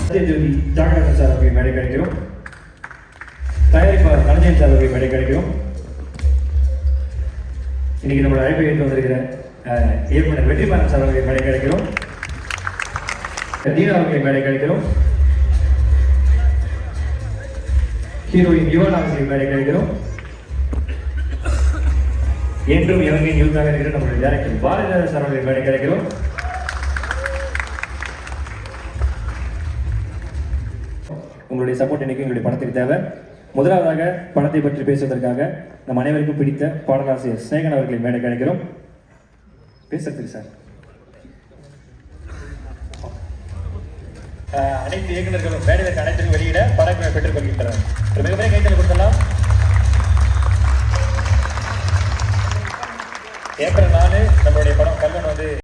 Sathyajothi Thiagarajan sir அவர்கள் மேடை கிடைக்கிறோம். தயாரிப்பாளர் தனஞ்சயன் சார் அவர்கள் மேடை கிடைக்கிறோம். இன்னைக்கு நம்மளோட அழைப்பை ஏற்று வந்திருக்கிற இயக்குனர் வெற்றிமாறன் சார் அவர்கள் மேடை கிடைக்கிறோம். தீனா அவர்களை மேடை கிடைக்கிறோம். ஹீரோயின் யுவன் அவர்களை மேடை கிடைக்கிறோம். என்றும் இவங்கையின் யூத்தாக இருக்கிற நம்மளுடைய டைரக்டர் பாரதிராஜா சார் அவர்களை மேடை கிடைக்கிறோம். உங்களுடைய சப்போர்ட் இன்னைக்கு எங்களுடைய படத்துக்கு தேவை. முதலாவதாக படத்தை பற்றி பேசுவதற்காக நம் அனைவருக்கும் பிடித்த பாடலாசிரியர் ஸ்நேகன் அவர்களை மேடை கிடைக்கிறோம். பேசுறதுக்கு சார் அனைத்து இயக்குநர்களும் மேடைகளுக்கு அனைத்தையும் வெளியிட படங்களை பெற்றுக் கொள்கின்றனர். மிகப்பெரிய கைத்தல் கொடுக்கலாம். ஏப்ரல் 4 நம்மளுடைய படம் கல்வன்